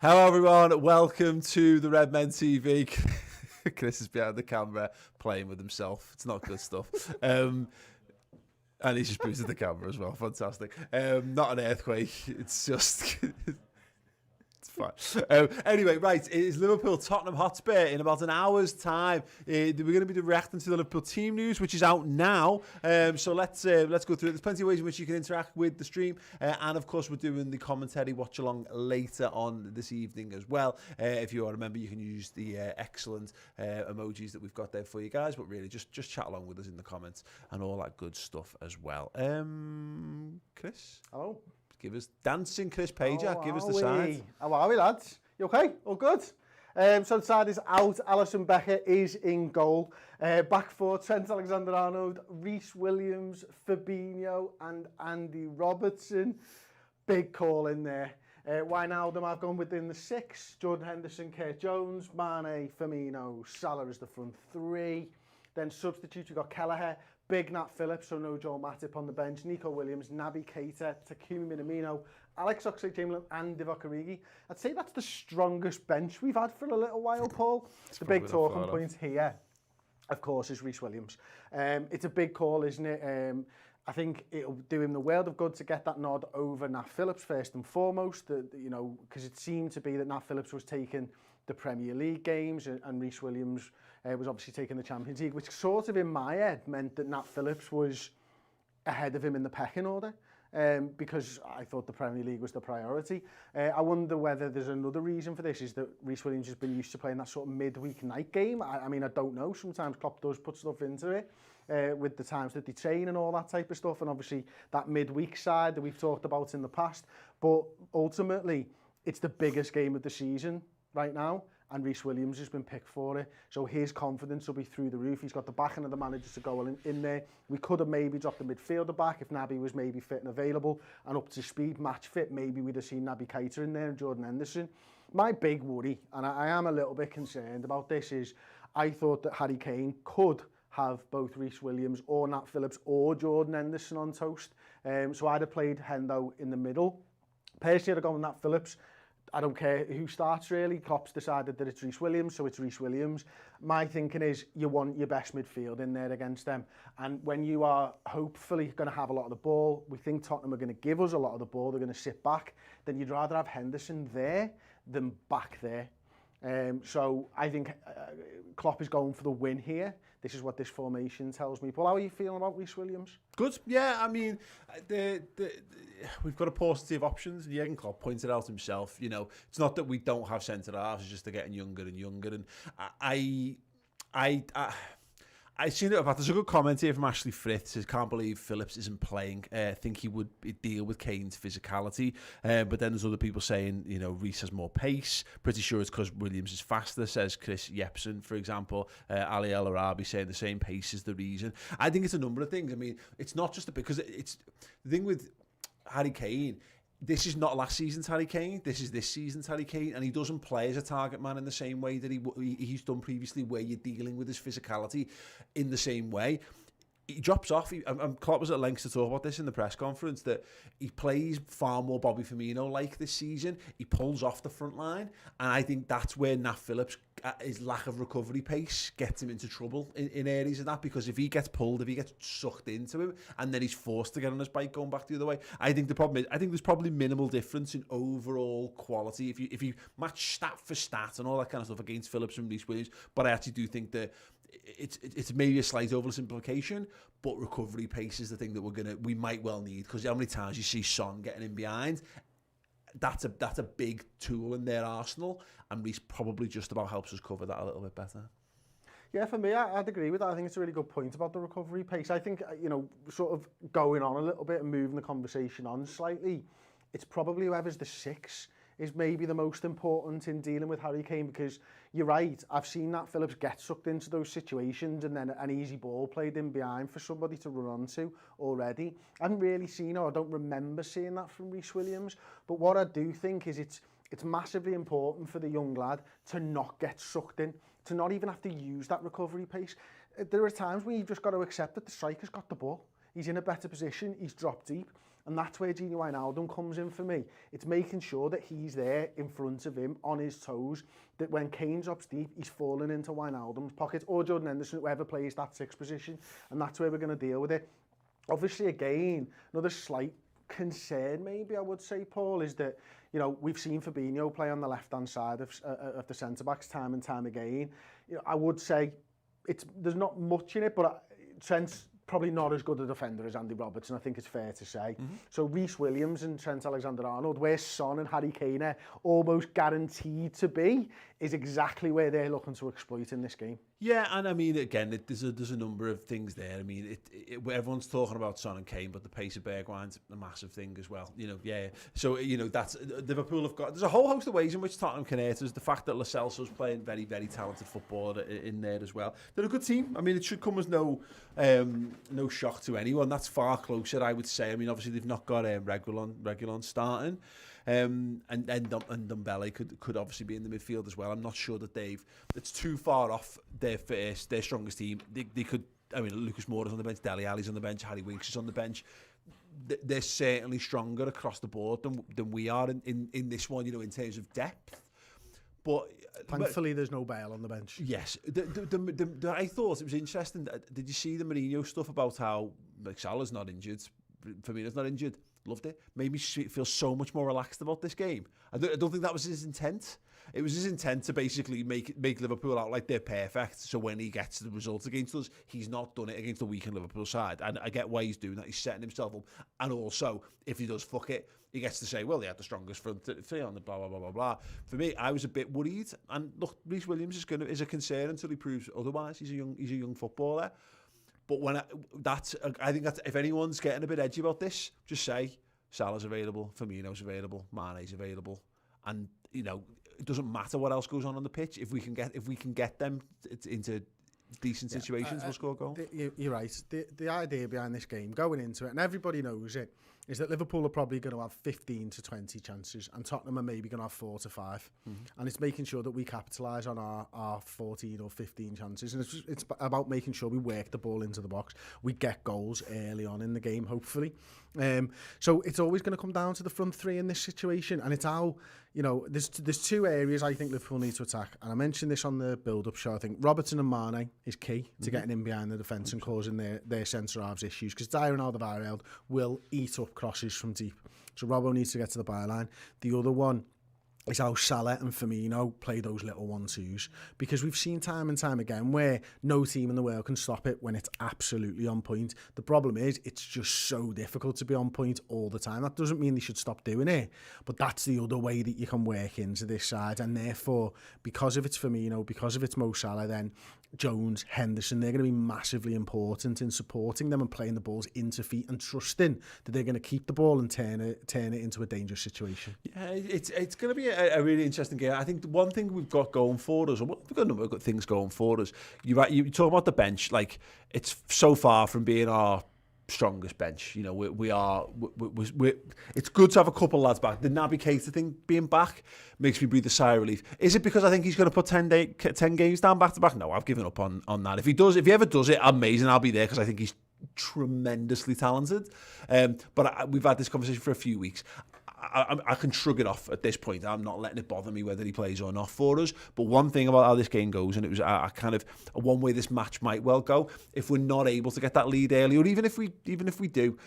Hello everyone, welcome to the Red Men TV. Chris is behind the camera playing with himself. It's not good stuff. And he's just boosted the camera as well. Fantastic. Not an earthquake. It's just... It's fine. Anyway, right, it is Liverpool Tottenham Hotspur in about an hour's time. We're going to be reacting to the Liverpool team news, which is out now. So let's go through it. There's plenty of ways in which you can interact with the stream, and of course we're doing the commentary watch along later on this evening as well. If you remember, you can use the excellent emojis that we've got there for you guys. But really, just chat along with us in the comments and all that good stuff as well. Chris, hello. Give us dancing Chris Pager. Give us the side. How are we, lads? You okay? All good? So the side is out. Alisson Becker is in goal. Back four, Trent Alexander-Arnold, Rhys Williams, Fabinho and Andy Robertson. Big call in there. Wijnaldum, I've gone within the six. Jordan Henderson, Kurt Jones, Mane, Firmino, Salah is the front three. Then substitutes, we've got Kelleher, Big Nat Phillips, so no Joel Matip on the bench, Nico Williams, Naby Keita, Takumi Minamino, Alex Oxlade-Chamberlain and Divock Origi. I'd say that's the strongest bench we've had for a little while, Paul. The big talking point here, of course, is Rhys Williams. It's a big call, isn't it? I think it'll do him the world of good to get that nod over Nat Phillips first and foremost, because it seemed to be that Nat Phillips was taking the Premier League games and Rhys Williams was obviously taking the Champions League, which sort of in my head meant that Nat Phillips was ahead of him in the pecking order, because I thought the Premier League was the priority. I wonder whether there's another reason for this, is that Rhys Williams has been used to playing that sort of midweek night game. I mean, I don't know. Sometimes Klopp does put stuff into it with the times that they train and all that type of stuff, and obviously that midweek side that we've talked about in the past. But ultimately, it's the biggest game of the season right now, and Rhys Williams has been picked for it, so his confidence will be through the roof. He's got the backing of the manager to go in there. We could have maybe dropped the midfielder back if Naby was maybe fit and available and up to speed, match fit. Maybe we'd have seen Naby Keita in there and Jordan Henderson. My big worry, and I am a little bit concerned about this, is I thought that Harry Kane could have both Rhys Williams or Nat Phillips or Jordan Henderson on toast. So I'd have played Hendo in the middle. Personally, I'd have gone with Nat Phillips. I don't care who starts, really. Klopp's decided that it's Rhys Williams, so it's Rhys Williams. My thinking is you want your best midfield in there against them. And when you are hopefully going to have a lot of the ball, we think Tottenham are going to give us a lot of the ball, they're going to sit back, then you'd rather have Henderson there than back there. So I think Klopp is going for the win here. This is what this formation tells me. Paul, how are you feeling about Rhys Williams? Good. Yeah, I mean, we've got a paucity of options, and Jurgen Klopp pointed out himself, it's not that we don't have centre-halves, it's just they're getting younger and younger. And I've seen it. There's a good comment here from Ashley Frith. Says, can't believe Phillips isn't playing. Think he would deal with Kane's physicality. But then there's other people saying, Rhys has more pace. Pretty sure it's because Williams is faster, says Chris Jepsen, for example. Ali El Arabi saying the same pace is the reason. I think it's a number of things. I mean, it's not just because it's the thing with Harry Kane. This is not last season's Harry Kane. This is this season's Harry Kane, and he doesn't play as a target man in the same way that he's done previously, where you're dealing with his physicality in the same way. He drops off. Klopp was at length to talk about this in the press conference, that he plays far more Bobby Firmino-like this season. He pulls off the front line, and I think that's where Nat Phillips, his lack of recovery pace, gets him into trouble in areas of that, because if he gets pulled, if he gets sucked into him, and then he's forced to get on his bike going back the other way, I think the problem is, I think there's probably minimal difference in overall quality if you match stat for stat and all that kind of stuff against Phillips and Rhys Williams. But I actually do think that it's maybe a slight oversimplification, but recovery pace is the thing that we might well need, because how many times you see Son getting in behind? That's a big tool in their arsenal, and Rhys probably just about helps us cover that a little bit better. Yeah, for me, I'd agree with that. I think it's a really good point about the recovery pace. I think, sort of going on a little bit and moving the conversation on slightly, it's probably whoever's the six is maybe the most important in dealing with Harry Kane, because you're right, I've seen Nat Phillips get sucked into those situations and then an easy ball played in behind for somebody to run onto already. I haven't really seen, or I don't remember seeing that from Rhys Williams, but what I do think is it's massively important for the young lad to not get sucked in, to not even have to use that recovery pace. There are times when you've just got to accept that the striker's got the ball. He's in a better position, he's dropped deep, And that's where Gini Wijnaldum comes in for me. It's making sure that he's there in front of him, on his toes, that when Kane drops deep, he's falling into Wijnaldum's pocket, or Jordan Henderson, whoever plays that 6th position. And that's where we're going to deal with it. Obviously, again, another slight concern, maybe I would say, Paul, is that, you know, we've seen Fabinho play on the left-hand side of the centre-backs time and time again. You know, I would say there's not much in it, but Trent's probably not as good a defender as Andy Robertson, I think it's fair to say. So Rhys Williams and Trent Alexander-Arnold, where Son and Harry Kane are almost guaranteed to be, is exactly where they're looking to exploit in this game. Yeah, and I mean, again, there's a number of things there. I mean, everyone's talking about Son and Kane, but the pace of Bergwijn's a massive thing as well. You know, yeah. So, you know, that's Liverpool have got. There's a whole host of ways in which Tottenham can hurt us. The fact that Lo Celso's playing very, very talented football in there as well. They're a good team. I mean, it should come as no shock to anyone. That's far closer, I would say. I mean, obviously they've not got Reguilon starting. And Dembele could obviously be in the midfield as well. I'm not sure that it's too far off their strongest team. They could, I mean, Lucas Moura's on the bench, Dele Alli's on the bench, Harry Winks is on the bench. They're certainly stronger across the board than we are in this one, you know, in terms of depth. But thankfully, there's no Bale on the bench. Yes, I thought it was interesting. Did you see the Mourinho stuff about how Salah's not injured, Firmino's not injured? Loved it. Made me feel so much more relaxed about this game. I don't think that was his intent. It was his intent to basically make Liverpool out like they're perfect. So when he gets the results against us, he's not done it against the weakened Liverpool side. And I get why he's doing that. He's setting himself up. And also, if he does fuck it, he gets to say, well, he had the strongest front three on the blah, blah, blah, blah, blah. For me, I was a bit worried. And look, Rhys Williams is a concern until he proves otherwise. He's a young footballer. But I think that if anyone's getting a bit edgy about this, just say Salah's available, Firmino's available, Mane's available, and you know it doesn't matter what else goes on the pitch. If we can get them into decent situations, we'll score a goal. You're right. The idea behind this game, going into it, and everybody knows it, is that Liverpool are probably going to have 15 to 20 chances and Tottenham are maybe going to have 4 to 5. And it's making sure that we capitalise on our 14 or 15 chances. And it's about making sure we work the ball into the box. We get goals early on in the game, hopefully. So it's always going to come down to the front three in this situation. And it's how, you know, there's 2 areas I think Liverpool need to attack. And I mentioned this on the build-up show. I think Robertson and Mane is key to getting in behind the defence and causing their centre-halves issues. Because Dyer and Alderweireld will eat up crosses from deep. So Robbo needs to get to the byline. The other one is how Salah and Firmino play those little 1-2s, because we've seen time and time again where no team in the world can stop it when it's absolutely on point. The problem is it's just so difficult to be on point all the time. That doesn't mean they should stop doing it, but that's the other way that you can work into this side. And therefore, because of it's Firmino, because of it's Mo Salah, then Jones, Henderson, they're going to be massively important in supporting them and playing the balls into feet and trusting that they're going to keep the ball and turn it into a dangerous situation. Yeah, it's going to be a really interesting game. I think the one thing we've got going for us, or we've got a number of good things going for us. You talk about the bench, like it's so far from being our strongest bench. You know, we're it's good to have a couple of lads back. The Naby Keita thing being back makes me breathe a sigh of relief. Is it because I think he's going to put 10 games down back to back? No, I've given up on that. If he ever does it, amazing, I'll be there, because I think he's tremendously talented. But we've had this conversation for a few weeks. I can shrug it off at this point. I'm not letting it bother me whether he plays or not for us. But one thing about how this game goes, and it was a kind of a one way this match might well go, if we're not able to get that lead early, or even if we do,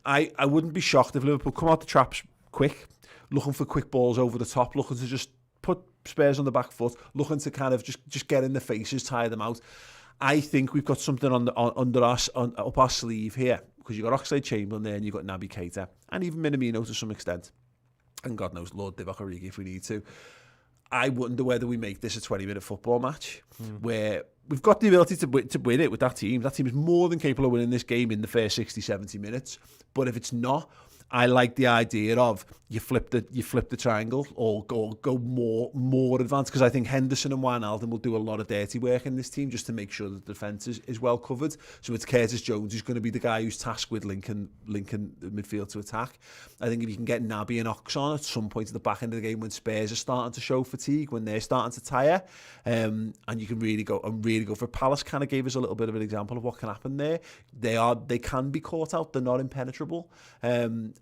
I wouldn't be shocked if Liverpool come out the traps quick, looking for quick balls over the top, looking to just put Spurs on the back foot, looking to kind of just get in the faces, tire them out. I think we've got something up our sleeve here, because you've got Oxlade-Chamberlain there and you've got Naby Keita and even Minamino to some extent. And God knows, Lord Divock Origi if we need to. I wonder whether we make this a 20-minute football match where we've got the ability to win it with that team. That team is more than capable of winning this game in the first 60, 70 minutes. But if it's not, I like the idea of you flip the triangle or go more advanced, because I think Henderson and Wijnaldum will do a lot of dirty work in this team just to make sure that the defence is well covered. So it's Curtis Jones who's going to be the guy who's tasked with linking the midfield to attack. I think if you can get Naby and Ox on at some point at the back end of the game when Spurs are starting to show fatigue, when they're starting to tire, and you can really go for Palace. Kind of gave us a little bit of an example of what can happen there. They can be caught out. They're not impenetrable.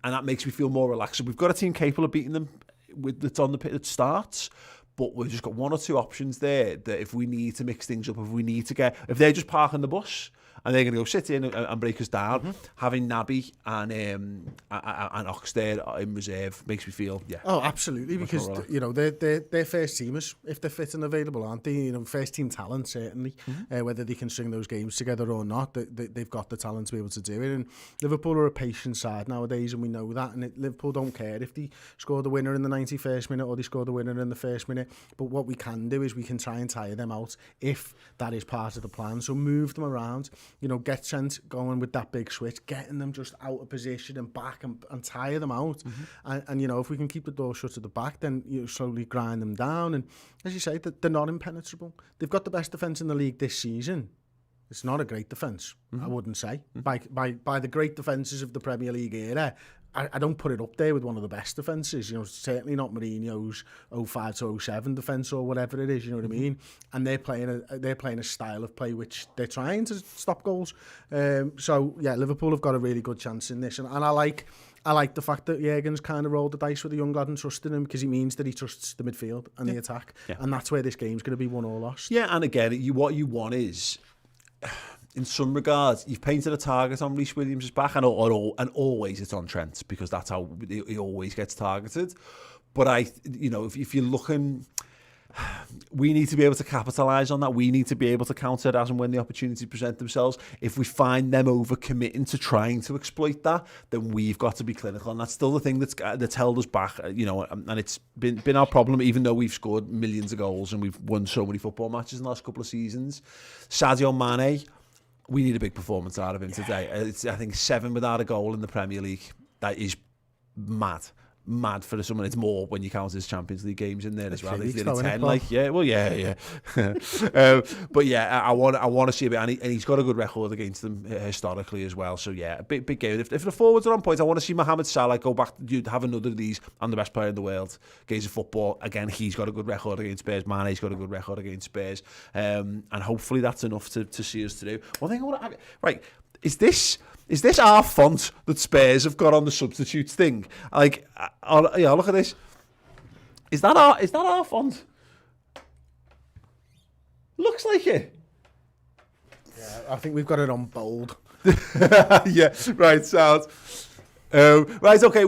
that makes me feel more relaxed. So we've got a team capable of beating them that's on the pit that starts. But we've just got one or two options there that if we need to mix things up, if they're just parking the bus and they're going to go sit in and break us down, having Naby and Ox there in reserve makes me feel, Oh, absolutely, because, you know, they're first teamers, if they're fit and available, aren't they? You know, first team talent, certainly, whether they can string those games together or not, they've got the talent to be able to do it. And Liverpool are a patient side nowadays, and we know that, and Liverpool don't care if they score the winner in the 91st minute or they score the winner in the first minute, but what we can do is we can try and tire them out if that is part of the plan. So move them around, you know, get Trent going with that big switch, getting them just out of position and back and tire them out. And you know, if we can keep the door shut at the back, then you slowly grind them down. And as you say, they're not impenetrable. They've got the best defence in the league this season. It's not a great defence, I wouldn't say. By the great defences of the Premier League era, I don't put it up there with one of the best defences. You know, certainly not Mourinho's 05 to 07 defence or whatever it is. You know what I mean? And they're playing a style of play which they're trying to stop goals. So yeah, Liverpool have got a really good chance in this, and I like the fact that Jurgen's kind of rolled the dice with the young lad and trusted him, because he means that he trusts the midfield and the attack, and that's where this game's going to be won or lost. Yeah, and again, what you want is, in some regards, you've painted a target on Rhys Williams' back, and always it's on Trent, because that's how he always gets targeted. But if you're looking, we need to be able to capitalise on that. We need to be able to counter it as and when the opportunities present themselves. If we find them over-committing to trying to exploit that, then we've got to be clinical, and that's still the thing that's held us back. You know, and it's been our problem, even though we've scored millions of goals and we've won so many football matches in the last couple of seasons. Sadio Mane, we need a big performance out of him today. It's, I think, 7 without a goal in the Premier League. That is mad for someone. It's more when you count his Champions League games in there as well. It's nearly 10. But yeah, I want to see a bit, and he's got a good record against them historically as well. So yeah, a big game. If the forwards are on point, I want to see Mohamed Salah go back, have another of these. I'm the best player in the world. Games of football. Again, he's got a good record against Spurs. Mane's got a good record against Spurs, and hopefully that's enough to see us through. One thing I want to right is this. Is this our font that Spurs have got on the substitutes thing? Like, look at this. Is that our font? Looks like it. Yeah, I think we've got it on bold. Yeah, right, sounds. Right, okay.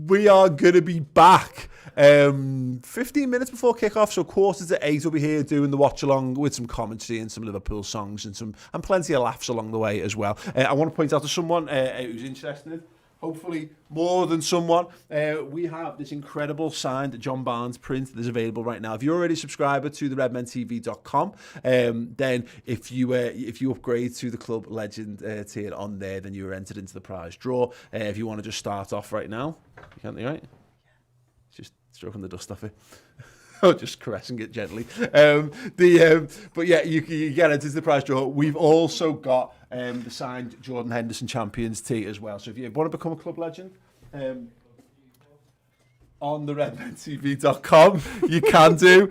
We are going to be back 15 minutes before kick-off, so 7:45 we'll be here doing the watch-along with some commentary and some Liverpool songs and plenty of laughs along the way as well. I want to point out to someone who's interested, hopefully more than someone, we have this incredible signed John Barnes print that is available right now. If you're already a subscriber to the redmentv.com, then if you upgrade to the Club Legend tier on there, then you're entered into the prize draw. If you want to just start off right now, you can't, right? Just stroking the dust off it. Oh, just caressing it gently. But yeah, you get into the prize draw. We've also got the signed Jordan Henderson Champions tee as well. So if you want to become a Club Legend, on the redmentv.com, you can do.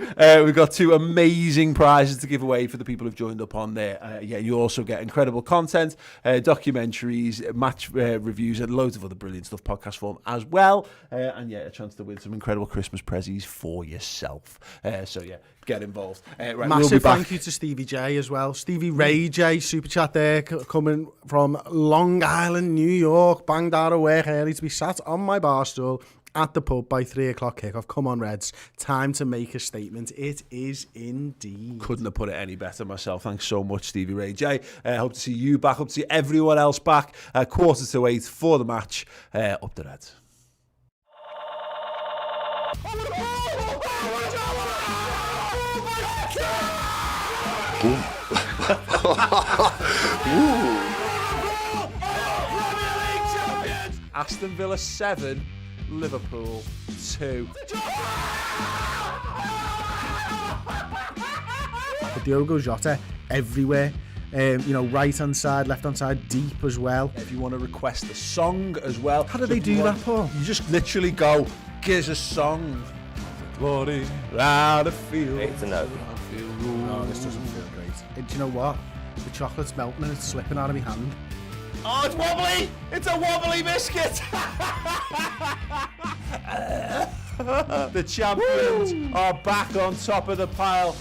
We've got 2 amazing prizes to give away for the people who've joined up on there. You also get incredible content, documentaries, match reviews, and loads of other brilliant stuff, podcast form as well. And a chance to win some incredible Christmas prezzies for yourself. Get involved. Right, massive thank you to Stevie J as well. Stevie Ray J, super chat there, coming from Long Island, New York. Banged out of work early to be sat on my bar stool at the pub by 3 o'clock kickoff. Come on, Reds. Time to make a statement. It is indeed. Couldn't have put it any better myself. Thanks so much, Stevie Ray J. Hope to see you back. Hope to see everyone else back. 7:45 for the match. Up the Reds. Aston Villa 7, Liverpool 2. Diogo Jota everywhere. Right hand side, left hand side, deep as well. If you want to request a song as well. How do they do that, Paul? You just literally go, give us a song. Bloody round the field. It's a no. Oh, this doesn't feel great. Do you know what? The chocolate's melting and it's slipping out of my hand. Oh, it's wobbly! It's a wobbly biscuit! The champions are back on top of the pile.